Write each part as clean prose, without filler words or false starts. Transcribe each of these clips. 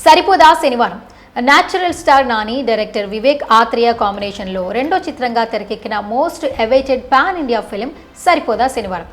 సరిపోదా Sanivaaram natural star Nani director Vivek Athreya కాంబినేషన్లో రెండో చిత్రంగా తెరకెక్కిన most awaited pan India film Saripodhaa Sanivaaram.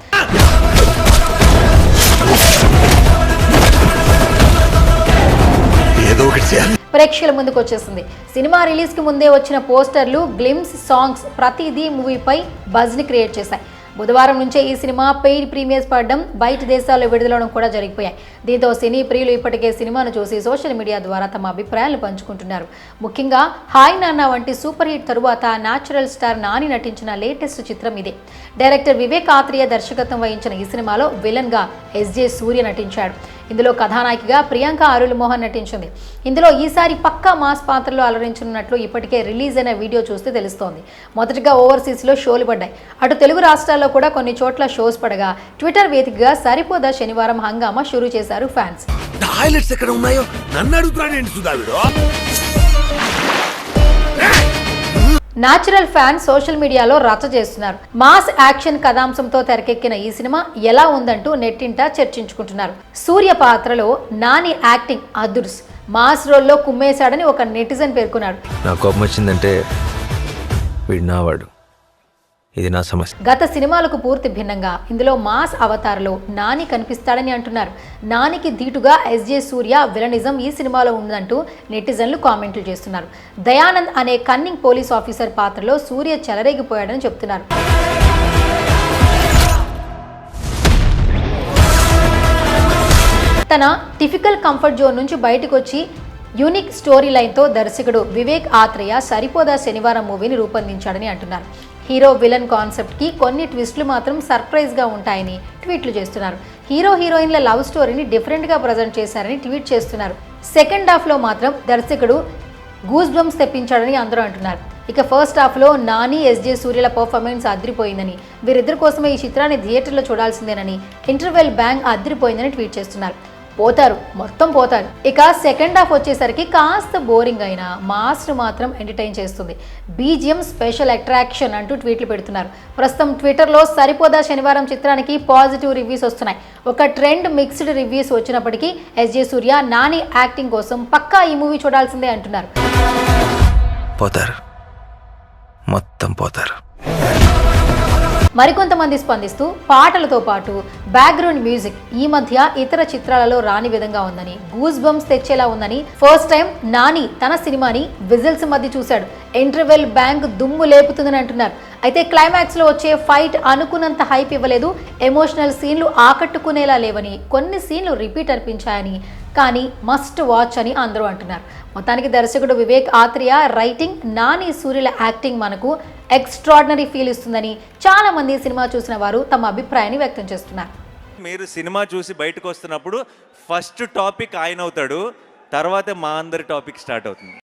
ప్రేక్షకుల ముందుకు వచ్చేసింది. సినిమా రిలీజ్ కి ముందే వచ్చిన పోస్టర్లు, గ్లిమ్స్, సాంగ్స్ ప్రతిదీ మూవీపై బజ్ ని క్రియేట్ చేశాయి. బుధవారం నుంచే ఈ సినిమా పెయిడ్ ప్రీమియర్స్ పడడం, బయట దేశాల్లో విడుదలవడం కూడా జరిగిపోయాయి. దీంతో సినీ ప్రియులు ఇప్పటికే సినిమాను చూసి సోషల్ మీడియా ద్వారా తమ అభిప్రాయాలను పంచుకుంటున్నారు. ముఖ్యంగా హాయ్ నాన్న వంటి సూపర్ హిట్ తరువాత న్యాచురల్ స్టార్ నాని నటించిన లేటెస్ట్ చిత్రం ఇదే. డైరెక్టర్ వివేక్ ఆత్రేయ దర్శకత్వం వహించిన ఈ సినిమాలో విలన్ గా ఎస్జే సూర్య నటించాడు. ఇందులో కథానాయికగా ప్రియాంక అరుల్ మోహన్ నటించింది. ఇందులో ఈసారి పక్కా మాస్ పాత్రలో అలరించనున్నట్లు ఇప్పటికే రిలీజ్ అయిన వీడియో చూస్తే తెలుస్తోంది. మొదటగా ఓవర్సీస్లో షోలు పడ్డాయి. అటు తెలుగు రాష్ట్రాల్లో కూడా కొన్ని చోట్ల షోస్ పడగా ట్విట్టర్ వేదికగా సరిపోదా శనివారం హంగామా షురూ చేశారు ఫ్యాన్స్. న్యాచురల్ ఫ్యాన్స్ సోషల్ మీడియాలో రచ్చ చేస్తున్నారు. మాస్ యాక్షన్ కథాంశంతో తెరకెక్కిన ఈ సినిమా ఎలా ఉందంటూ నెట్టింట చర్చించుకుంటున్నారు. సూర్య పాత్రలో నాని యాక్టింగ్ అదుర్స్, మాస్ రోల్లో కుమ్మేశాడని ఒక నెటిజన్ పేర్కొన్నాడు. నా కోపం వచ్చిందంటే వీడు నావాడు, ఇది నా సమస్య. గత సినిమాలకు పూర్తి భిన్నంగా ఇందులో మాస్ అవతారలో నాని కనిపిస్తాడని అంటున్నారు. నానికి ధీటుగా ఎస్జే సూర్య విలనిజం ఈ సినిమాలో ఉందంటూ నెటిజన్లు కామెంట్లు చేస్తున్నారు. దయానంద్ అనే కన్నింగ్ పోలీస్ ఆఫీసర్ పాత్రలో సూర్య చెలరేగిపోయాడని చెప్తున్నారు. తన టిపికల్ కంఫర్ట్ జోన్ నుంచి బయటకు వచ్చి యూనిక్ స్టోరీ లైన్తో దర్శకుడు వివేక్ ఆత్రేయ సరిపోదా శనివారం మూవీని రూపొందించాడని అంటున్నారు. హీరో విలన్ కాన్సెప్ట్కి కొన్ని ట్విస్టులు మాత్రం సర్ప్రైజ్గా ఉంటాయని ట్వీట్లు చేస్తున్నారు. హీరో హీరోయిన్ల లవ్ స్టోరీని డిఫరెంట్గా ప్రజెంట్ చేశారని ట్వీట్ చేస్తున్నారు. సెకండ్ హాఫ్లో మాత్రం దర్శకుడు గూస్ బంప్స్ తెప్పించాడని అందరూ అంటున్నారు. ఇక ఫస్ట్ హాఫ్లో నాని, ఎస్జే సూర్యల పర్ఫార్మెన్స్ అదిరిపోయిందని, వీరిద్దరి కోసమే ఈ చిత్రాన్ని థియేటర్లో చూడాల్సిందేనని, ఇంటర్వెల్ బ్యాంగ్ అదిరిపోయిందని ట్వీట్ చేస్తున్నారు. పోతారు, మొత్తం పోతారు. ఇక సెకండ్ హాఫ్ వచ్చేసరికి కాస్త బోరింగ్ అయినా మాస్ను మాత్రం ఎంటర్టైన్ చేస్తుంది. బీజిఎం స్పెషల్ అట్రాక్షన్ అంటూ ట్వీట్లు పెడుతున్నారు. ప్రస్తుతం ట్విట్టర్లో సరిపోదా శనివారం చిత్రానికి పాజిటివ్ రివ్యూస్ వస్తున్నాయి. ఒక ట్రెండ్ మిక్స్డ్ రివ్యూస్ వచ్చినప్పటికీ ఎస్జే సూర్య నాని యాక్టింగ్ కోసం పక్కా ఈ మూవీ చూడాల్సిందే అంటున్నారు. పోతారు, మొత్తం పోతారు. మరికొంతమంది స్పందిస్తూ పాటలతో పాటు బ్యాక్గ్రౌండ్ మ్యూజిక్ ఈ మధ్య ఇతర చిత్రాలలో రాని విధంగా ఉందని, గూస్ బంప్స్ తెచ్చేలా ఉందని, ఫస్ట్ టైం నాని తన సినిమాని విజిల్స్ మధ్య చూశాడు, ఇంటర్వెల్ బ్యాంక్ దుమ్ము లేపుతుందని అంటున్నారు. అయితే క్లైమాక్స్లో వచ్చే ఫైట్ అనుకున్నంత హైప్ ఇవ్వలేదు, ఎమోషనల్ సీన్లు ఆకట్టుకునేలా లేవని, కొన్ని సీన్లు రిపీట్ అనిపించాయని, కానీ మస్ట్ వాచ్ అని అందరూ అంటున్నారు. మొత్తానికి దర్శకుడు వివేక్ ఆత్రేయ రైటింగ్, నాని సూర్యుల యాక్టింగ్ మనకు ఎక్స్ట్రాడినరీ ఫీల్ ఇస్తుందని చాలా మంది సినిమా చూసిన వారు తమ అభిప్రాయాన్ని వ్యక్తం చేస్తున్నారు. మీరు సినిమా చూసి బయటకు వస్తున్నప్పుడు ఫస్ట్ టాపిక్ ఆయన అవుతాడు, తర్వాత మా అందరి టాపిక్ స్టార్ట్ అవుతుంది.